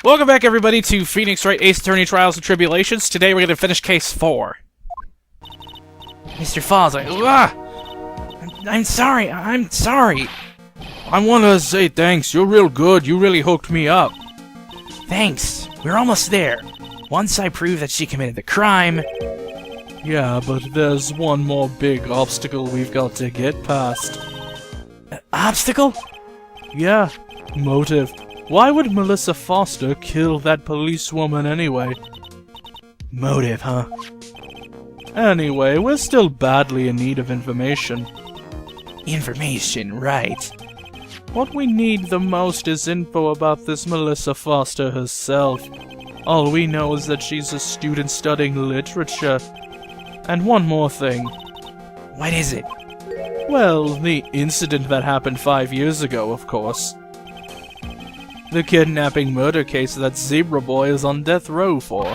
Welcome back, everybody, to Phoenix Wright Ace Attorney Trials and Tribulations. Today we're going to finish Case 4. Mr. Falls, I'm sorry, I'm sorry. I want to say thanks. You're real good. You really hooked me up. Thanks. We're almost there. Once I prove that she committed the crime... Yeah, but there's one more big obstacle we've got to get past. Obstacle? Yeah, motive. Why would Melissa Foster kill that policewoman anyway? Motive, huh? Anyway, we're still badly in need of information. Information, right. What we need the most is info about this Melissa Foster herself. All we know is that she's a student studying literature. And one more thing. What is it? Well, the incident that happened 5 years ago, of course. The kidnapping murder case that Zebra Boy is on death row for.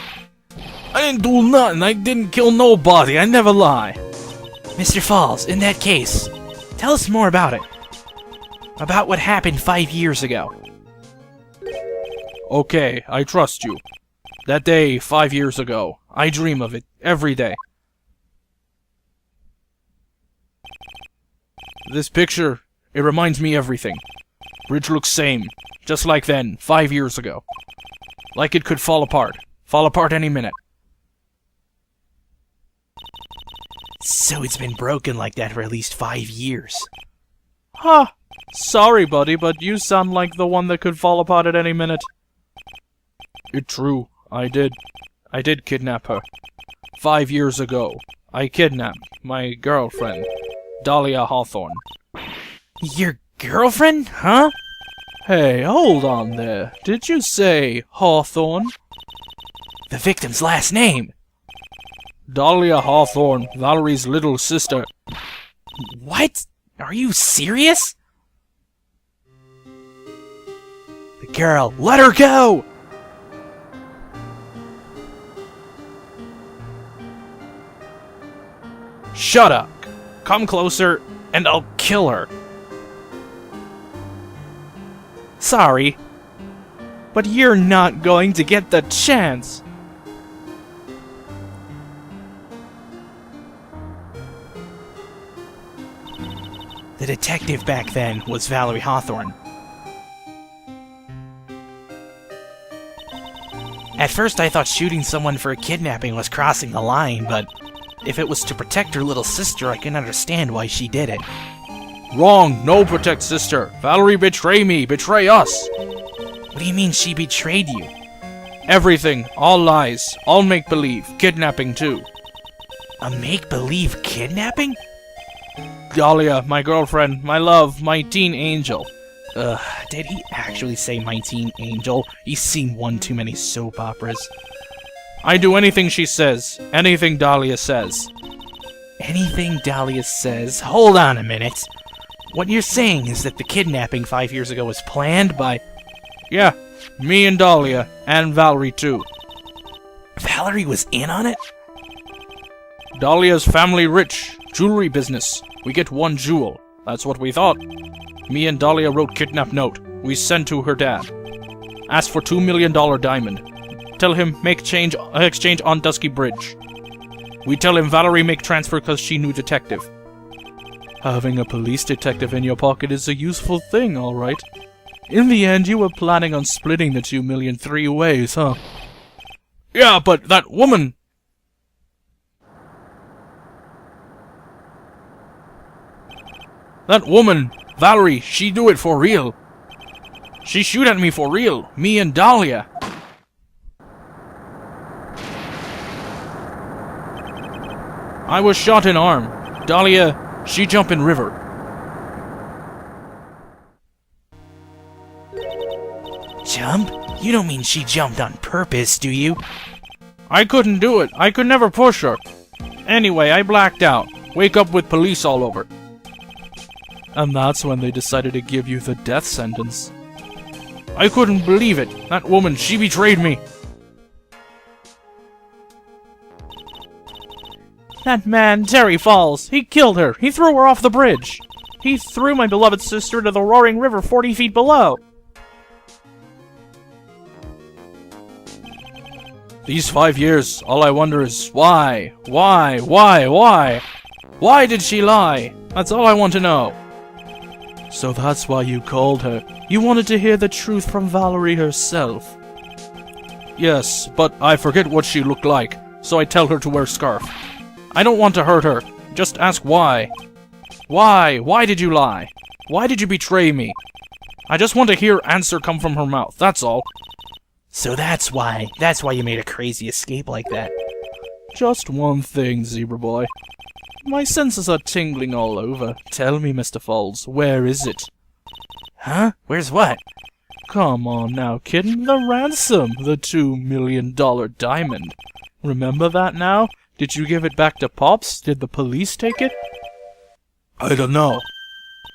I didn't do nothing. I didn't kill nobody. I never lie. Mr. Falls, in that case, tell us more about it. About what happened 5 years ago. Okay, I trust you. That day, 5 years ago, I dream of it every day. This picture, it reminds me everything. Bridge looks same. Just like then, 5 years ago. Like it could fall apart. Fall apart any minute. So it's been broken like that for at least 5 years. Huh. Sorry, buddy, but you sound like the one that could fall apart at any minute. It's true. I did kidnap her. 5 years ago. I kidnapped my girlfriend, Dahlia Hawthorne. Your girlfriend? Huh? Hey, hold on there. Did you say Hawthorne? The victim's last name. Dahlia Hawthorne, Valerie's little sister. What? Are you serious? The girl, let her go! Shut up. Come closer, and I'll kill her. Sorry, but you're not going to get the chance. The detective back then was Valerie Hawthorne. At first I thought shooting someone for a kidnapping was crossing the line, but if it was to protect her little sister, I can understand why she did it. Wrong! No protect sister! Valerie betray me! Betray us! What do you mean she betrayed you? Everything. All lies. All make-believe. Kidnapping, too. A make-believe kidnapping? Dahlia, my girlfriend, my love, my teen angel. Did he actually say my teen angel? He's seen one too many soap operas. I do anything she says. Anything Dahlia says. Anything Dahlia says? Hold on a minute. What you're saying is that the kidnapping 5 years ago was planned by... Yeah, me and Dahlia, and Valerie too. Valerie was in on it? Dahlia's family rich, jewelry business. We get one jewel. That's what we thought. Me and Dahlia wrote kidnap note. We sent to her dad. Asked for $2 million diamond. Tell him make exchange on Dusky Bridge. We tell him Valerie make transfer cause she knew detective. Having a police detective in your pocket is a useful thing, alright. In the end, you were planning on splitting the 2 million 3 ways, huh? Yeah, but that woman... That woman, Valerie, she do it for real. She shoot at me for real, me and Dahlia. I was shot in arm. Dahlia... She jump in river. Jump? You don't mean she jumped on purpose, do you? I couldn't do it. I could never push her. Anyway, I blacked out. Wake up with police all over. And that's when they decided to give you the death sentence. I couldn't believe it. That woman, she betrayed me. That man, Terry Falls, he killed her. He threw her off the bridge. He threw my beloved sister into the roaring river 40 feet below. These 5 years, all I wonder is why? Why did she lie? That's all I want to know. So that's why you called her. You wanted to hear the truth from Valerie herself. Yes, but I forget what she looked like, so I tell her to wear a scarf. I don't want to hurt her. Just ask why. Why? Why did you lie? Why did you betray me? I just want to hear answer come from her mouth, that's all. So that's why you made a crazy escape like that. Just one thing, Zebra Boy. My senses are tingling all over. Tell me, Mr. Falls, where is it? Huh? Where's what? Come on now, kitten. The ransom. The $2 million diamond. Remember that now? Did you give it back to Pops? Did the police take it? I don't know.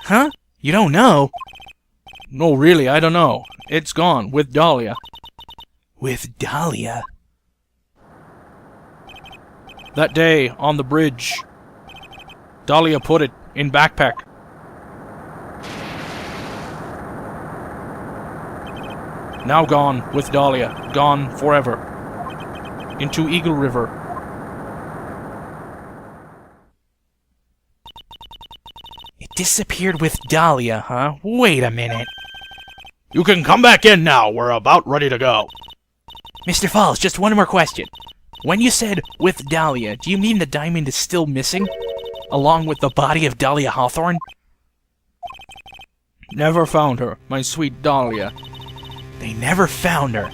Huh? You don't know? No, really, I don't know. It's gone, with Dahlia. With Dahlia? That day, on the bridge, Dahlia put it in backpack. Now gone with Dahlia. Gone forever. Into Eagle River. It disappeared with Dahlia, huh? Wait a minute. You can come back in now. We're about ready to go. Mr. Falls, just one more question. When you said with Dahlia, do you mean the diamond is still missing? Along with the body of Dahlia Hawthorne? Never found her, my sweet Dahlia. They never found her.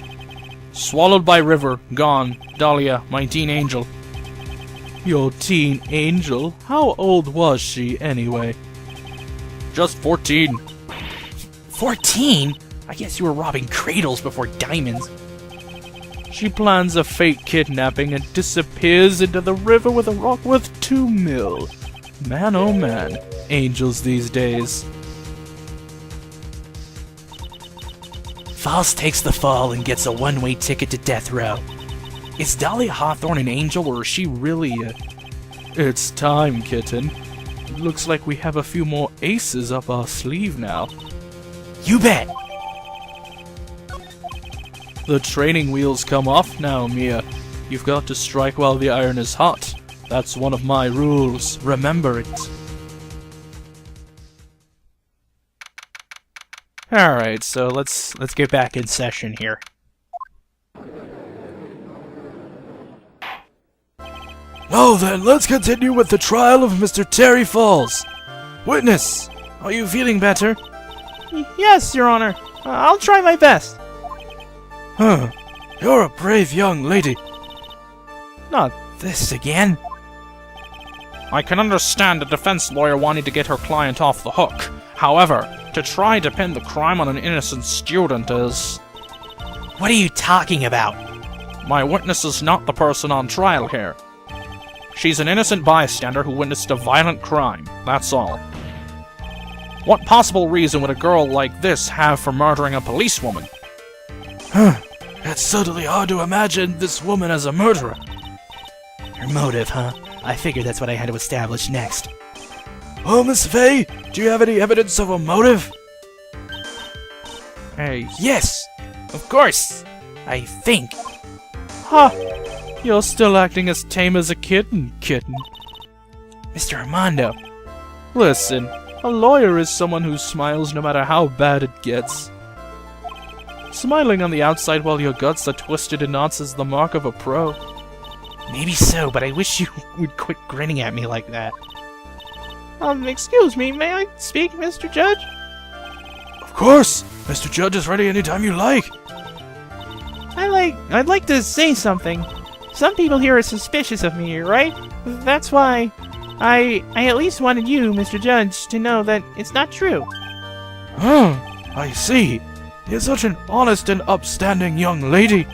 Swallowed by river, gone. Dahlia, my teen angel. Your teen angel? How old was she, anyway? Just 14. 14? I guess you were robbing cradles before diamonds. She plans a fake kidnapping and disappears into the river with a rock worth $2 million. Man, oh man. Angels these days. Falls takes the fall and gets a one-way ticket to death row. Is Dahlia Hawthorne an angel, or is she really a... It's time, kitten. Looks like we have a few more aces up our sleeve now. You bet! The training wheels come off now, Mia. You've got to strike while the iron is hot. That's one of my rules. Remember it. Alright, so let's get back in session here. Now then, let's continue with the trial of Mr. Terry Falls. Witness, are you feeling better? Yes, Your Honor. I'll try my best. Huh. You're a brave young lady. Not this again. I can understand a defense lawyer wanting to get her client off the hook. However, to try to pin the crime on an innocent student is... What are you talking about? My witness is not the person on trial here. She's an innocent bystander who witnessed a violent crime, that's all. What possible reason would a girl like this have for murdering a policewoman? Huh. It's certainly hard to imagine this woman as a murderer. Her motive, huh? I figured that's what I had to establish next. Oh, Miss Faye, do you have any evidence of a motive? Yes! Of course! I think. Huh! You're still acting as tame as a kitten. Mr. Armando. Listen, a lawyer is someone who smiles no matter how bad it gets. Smiling on the outside while your guts are twisted in knots is the mark of a pro. Maybe so, but I wish you would quit grinning at me like that. Excuse me, may I speak, Mr. Judge? Of course! Mr. Judge is ready anytime you like. I'd like to say something. Some people here are suspicious of me, right? That's why I at least wanted you, Mr. Judge, to know that it's not true. Huh, I see. You're such an honest and upstanding young lady.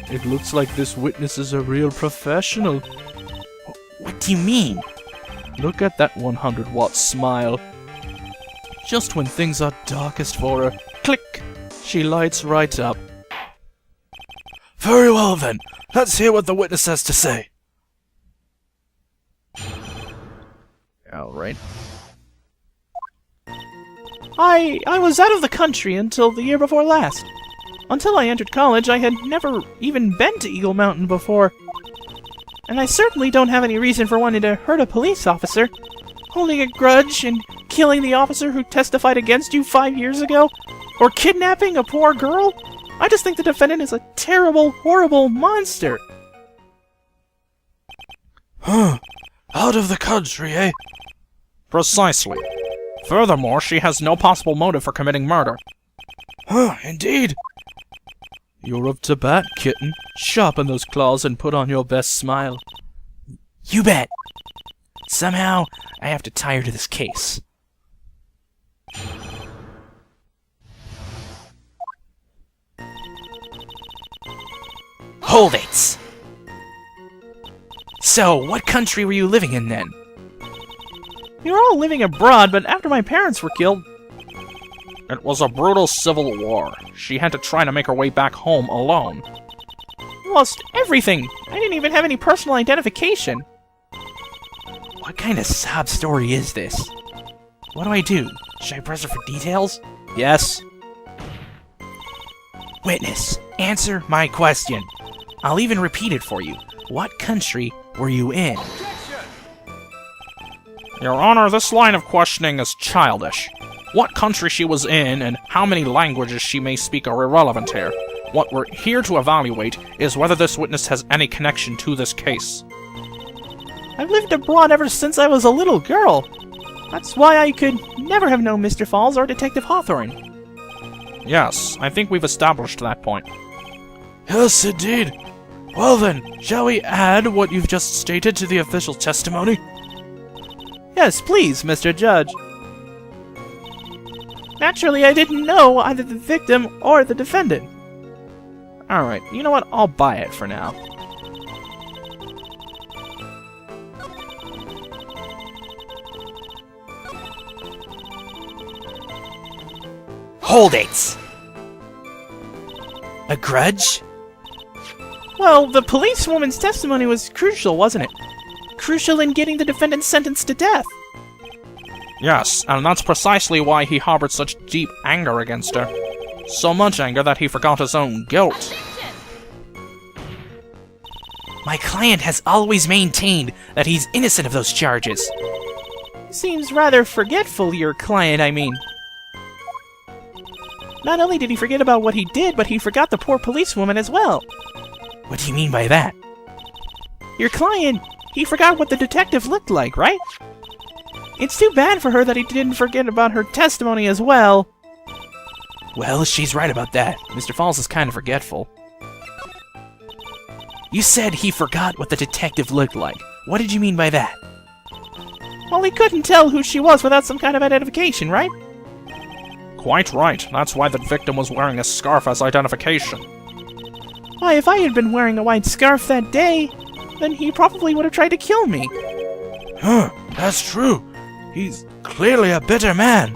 It looks like this witness is a real professional. What do you mean? Look at that 100-watt smile. Just when things are darkest for her, click, she lights right up. Very well then, let's hear what the witness has to say. Alright. I was out of the country until the year before last. Until I entered college, I had never even been to Eagle Mountain before. And I certainly don't have any reason for wanting to hurt a police officer. Holding a grudge and killing the officer who testified against you 5 years ago? Or kidnapping a poor girl? I just think the defendant is a terrible, horrible monster. Huh. Out of the country, eh? Precisely. Furthermore, she has no possible motive for committing murder. Huh, indeed. You're of Tibet, kitten. Sharpen those claws and put on your best smile. You bet. Somehow, I have to tie her to this case. Hold it! So, what country were you living in then? We were all living abroad, but after my parents were killed... It was a brutal civil war. She had to try to make her way back home alone. Lost everything! I didn't even have any personal identification. What kind of sob story is this? What do? Should I press her for details? Yes. Witness, answer my question. I'll even repeat it for you. What country were you in? Your Honor, this line of questioning is childish. What country she was in and how many languages she may speak are irrelevant here. What we're here to evaluate is whether this witness has any connection to this case. I've lived abroad ever since I was a little girl. That's why I could never have known Mr. Falls or Detective Hawthorne. Yes, I think we've established that point. Yes, indeed. Well then, shall we add what you've just stated to the official testimony? Yes, please, Mr. Judge. Naturally, I didn't know either the victim or the defendant. Alright, you know what? I'll buy it for now. Hold it! A grudge? Well, the policewoman's testimony was crucial, wasn't it? Crucial in getting the defendant sentenced to death. Yes, and that's precisely why he harbored such deep anger against her. So much anger that he forgot his own guilt. My client has always maintained that he's innocent of those charges. Seems rather forgetful, your client, I mean. Not only did he forget about what he did, but he forgot the poor policewoman as well. What do you mean by that? Your client, he forgot what the detective looked like, right? It's too bad for her that he didn't forget about her testimony as well. Well, she's right about that. Mr. Falls is kind of forgetful. You said he forgot what the detective looked like. What did you mean by that? Well, he couldn't tell who she was without some kind of identification, right? Quite right. That's why the victim was wearing a scarf as identification. Why, if I had been wearing a white scarf that day, then he probably would have tried to kill me. Huh, that's true. He's clearly a bitter man.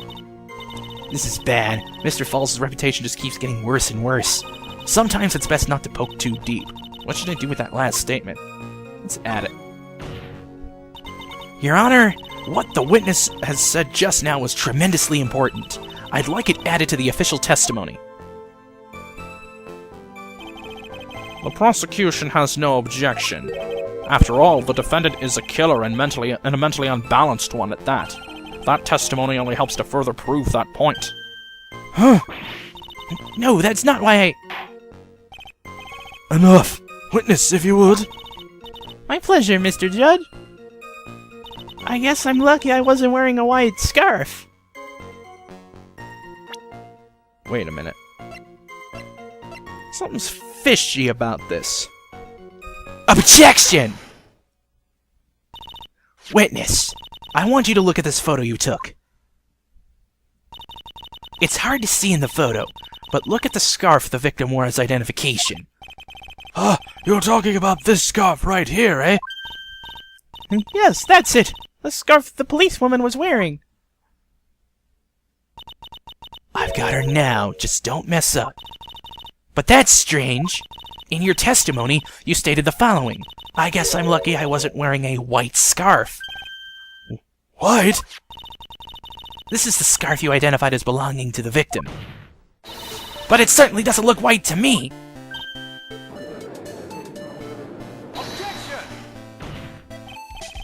This is bad. Mr. Falls' reputation just keeps getting worse and worse. Sometimes it's best not to poke too deep. What should I do with that last statement? Let's add it. Your Honor, what the witness has said just now was tremendously important. I'd like it added to the official testimony. The prosecution has no objection. After all, the defendant is a killer and a mentally unbalanced one at that. That testimony only helps to further prove that point. Huh? No, that's not why Enough! Witness, if you would. My pleasure, Mr. Judge. I guess I'm lucky I wasn't wearing a white scarf. Wait a minute. Something's fishy about this. Objection! Witness, I want you to look at this photo you took. It's hard to see in the photo, but look at the scarf the victim wore as identification. Ah, you're talking about this scarf right here, eh? Yes, that's it. The scarf the policewoman was wearing. I've got her now, just don't mess up. But that's strange. In your testimony, you stated the following. I guess I'm lucky I wasn't wearing a white scarf. White? This is the scarf you identified as belonging to the victim. but it certainly doesn't look white to me.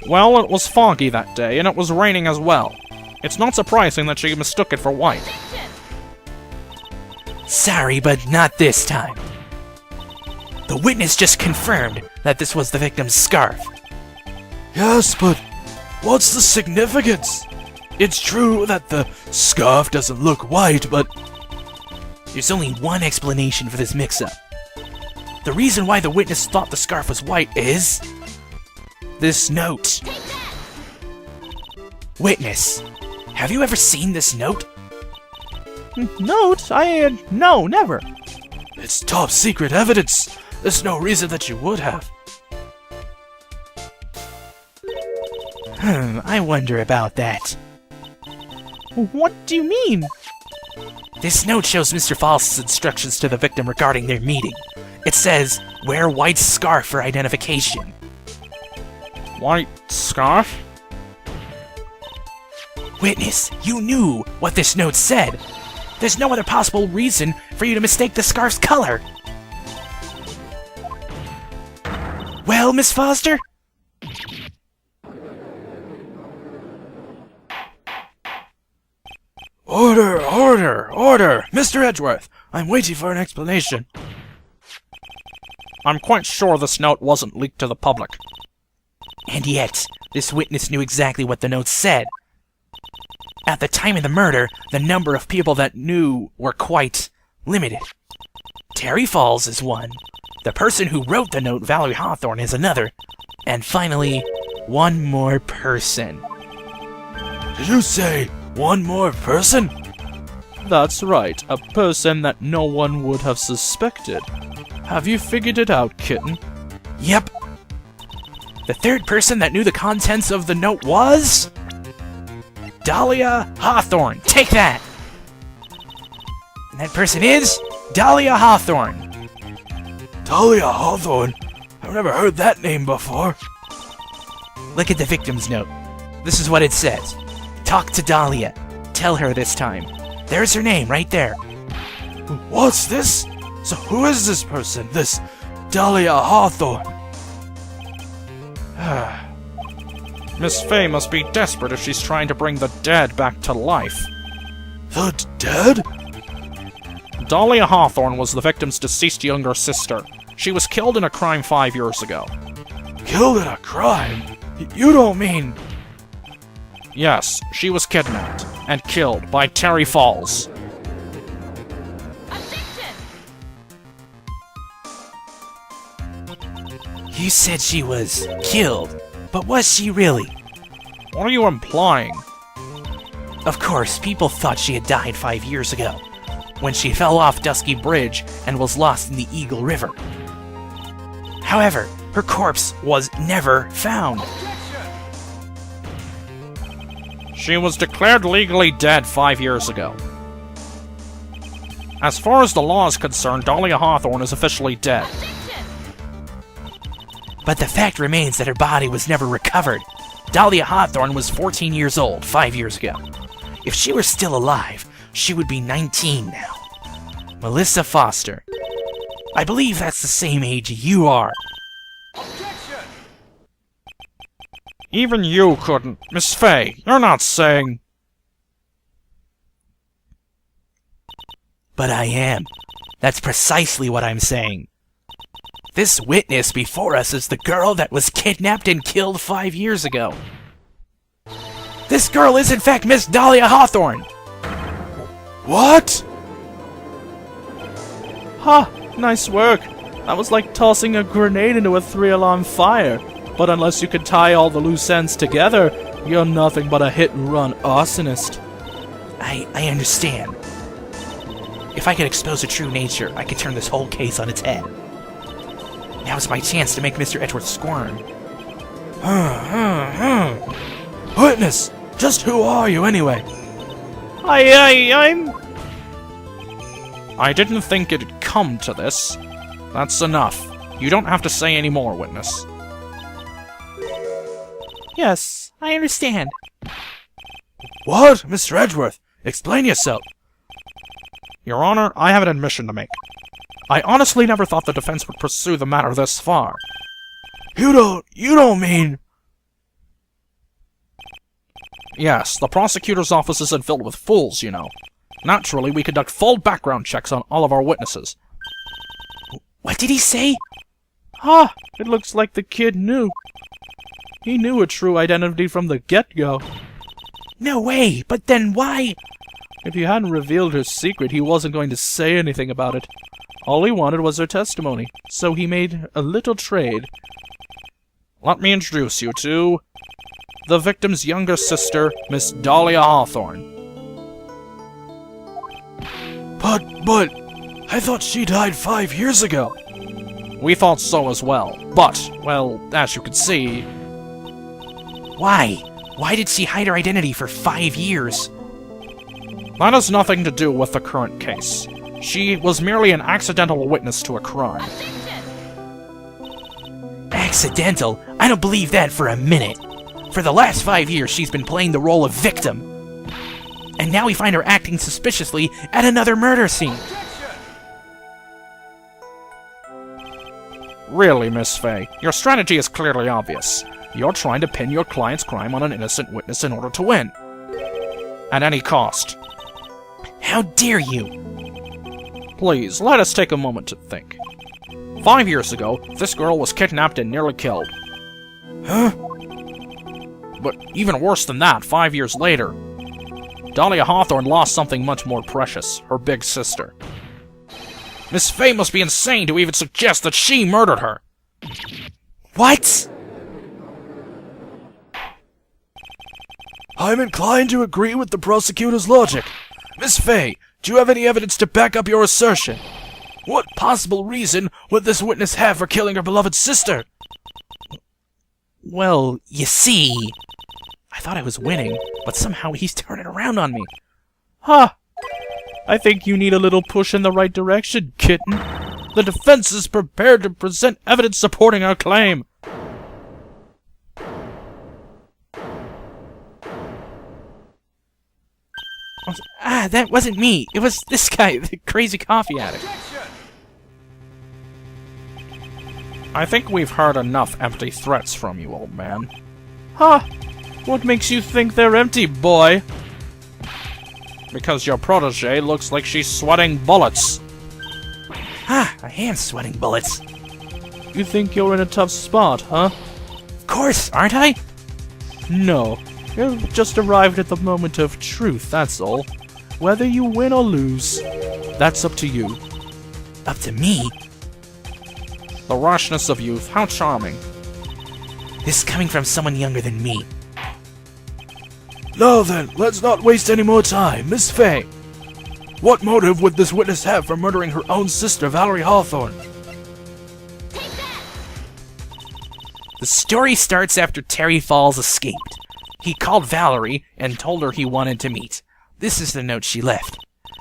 Well, it was foggy that day, and it was raining as well. It's not surprising that she mistook it for white. Sorry, but not this time. The witness just confirmed that this was the victim's scarf. Yes, but what's the significance? It's true that the scarf doesn't look white, but There's only one explanation for this mix-up. The reason why the witness thought the scarf was white is this note. Witness, have you ever seen this note? Note? No, never. it's top secret evidence. There's no reason that you would have. I wonder about that. What do you mean? This note shows Mr. False's instructions to the victim regarding their meeting. It says, wear white scarf for identification. White scarf? Witness, you knew what this note said. There's no other possible reason for you to mistake the scarf's color. Well, Miss Foster? Order, order, order! Mr. Edgeworth, I'm waiting for an explanation. I'm quite sure this note wasn't leaked to the public. And yet, this witness knew exactly what the note said. At the time of the murder, the number of people that knew were quite limited. Terry Falls is one. The person who wrote the note, Valerie Hawthorne, is another. And finally, one more person. Did you say one more person? That's right, a person that no one would have suspected. Have you figured it out, kitten? Yep. The third person that knew the contents of the note was Dahlia Hawthorne. Take that! And that person is Dahlia Hawthorne. Dahlia Hawthorne? I've never heard that name before. Look at the victim's note. This is what it says. Talk to Dahlia. Tell her this time. There's her name right there. What's this? So who is this person? This Dahlia Hawthorne? Miss Fay must be desperate if she's trying to bring the dead back to life. The dead? Dahlia Hawthorne was the victim's deceased younger sister. She was killed in a crime 5 years ago. Killed in a crime? You don't mean... Yes, she was kidnapped and killed by Terry Falls. You said she was killed, but was she really? What are you implying? Of course, people thought she had died 5 years ago, when she fell off Dusky Bridge and was lost in the Eagle River. However, her corpse was never found. She was declared legally dead 5 years ago. As far as the law is concerned, Dahlia Hawthorne is officially dead. But the fact remains that her body was never recovered. Dahlia Hawthorne was 14 years old 5 years ago. If she were still alive, she would be 19 now. Melissa Foster. I believe that's the same age you are. Even you couldn't. Miss Fay, you're not saying... But I am. That's precisely what I'm saying. This witness before us is the girl that was kidnapped and killed 5 years ago. This girl is in fact Miss Dahlia Hawthorne! What? Ha! Nice work. That was like tossing a grenade into a 3-alarm fire. But unless you can tie all the loose ends together, you're nothing but a hit-and-run arsonist. I understand. If I could expose her true nature, I could turn this whole case on its head. Now's my chance to make Mr. Edgeworth squirm. Witness, just who are you anyway? I'm... I didn't think it'd come to this. That's enough. You don't have to say any more, witness. Yes, I understand. What? Mr. Edgeworth, explain yourself. Your Honor, I have an admission to make. I honestly never thought the defense would pursue the matter this far. You don't mean... Yes, the prosecutor's office isn't filled with fools, you know. Naturally, we conduct full background checks on all of our witnesses. What did he say? Ah, it looks like the kid knew. He knew her true identity from the get-go. No way, but then why? If he hadn't revealed her secret, he wasn't going to say anything about it. All he wanted was her testimony, so he made a little trade. Let me introduce you to the victim's younger sister, Miss Dahlia Hawthorne. But, I thought she died 5 years ago. We thought so as well, but, well, as you can see... Why? Why did she hide her identity for 5 years? That has nothing to do with the current case. She was merely an accidental witness to a crime. Accidental? I don't believe that for a minute. For the last 5 years, she's been playing the role of victim. And now we find her acting suspiciously at another murder scene. Really, Miss Fay, your strategy is clearly obvious. You're trying to pin your client's crime on an innocent witness in order to win. At any cost. How dare you! Please, let us take a moment to think. 5 years ago, this girl was kidnapped and nearly killed. Huh? But even worse than that, 5 years later, Dahlia Hawthorne lost something much more precious, her big sister. Miss Fay must be insane to even suggest that she murdered her. What? I'm inclined to agree with the prosecutor's logic. Miss Fay, do you have any evidence to back up your assertion? What possible reason would this witness have for killing her beloved sister? Well, you see... I thought I was winning, but somehow he's turning around on me. Ha! I think you need a little push in the right direction, kitten. The defense is prepared to present evidence supporting our claim. Ah, that wasn't me. It was this guy, the crazy coffee addict. I think we've heard enough empty threats from you, old man. Ha! What makes you think they're empty, boy? Because your protege looks like she's sweating bullets. Ah, I am sweating bullets. You think you're in a tough spot, huh? Of course, aren't I? No. You've just arrived at the moment of truth, that's all. Whether you win or lose, that's up to you. Up to me? The rashness of youth, how charming. This is coming from someone younger than me. Now then, let's not waste any more time. Miss Fay, what motive would this witness have for murdering her own sister, Valerie Hawthorne? The story starts after Terry Falls escaped. He called Valerie and told her he wanted to meet. This is the note she left.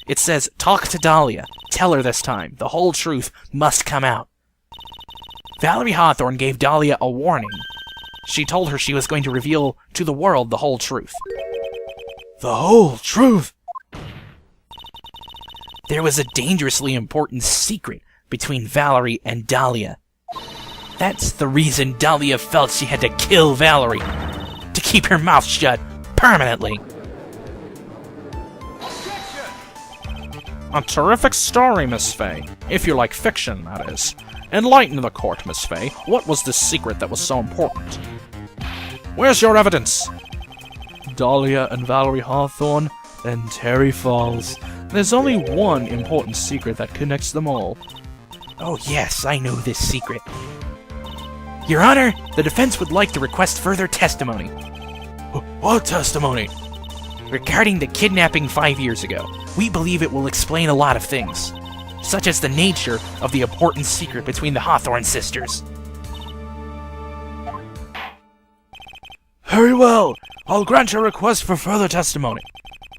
It says, "Talk to Dahlia. Tell her this time. The whole truth must come out." Valerie Hawthorne gave Dahlia a warning. She told her she was going to reveal to the world the whole truth. The whole truth? There was a dangerously important secret between Valerie and Dahlia. That's the reason Dahlia felt she had to kill Valerie. To keep her mouth shut permanently. A terrific story, Miss Fay. If you like fiction, that is. Enlighten the court, Miss Fay. What was this secret that was so important? Where's your evidence? Dahlia and Valerie Hawthorne and Terry Falls. There's only one important secret that connects them all. Oh yes, I know this secret. Your Honor, the defense would like to request further testimony. What testimony? Regarding the kidnapping 5 years ago. We believe it will explain a lot of things, such as the nature of the important secret between the Hawthorne sisters. Very well. I'll grant your request for further testimony.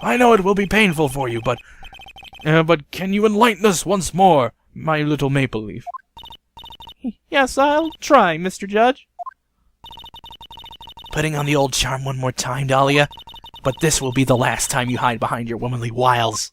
I know it will be painful for you, but can you enlighten us once more, my little maple leaf? Yes, I'll try, Mr. Judge. Putting on the old charm one more time, Dahlia. But this will be the last time you hide behind your womanly wiles.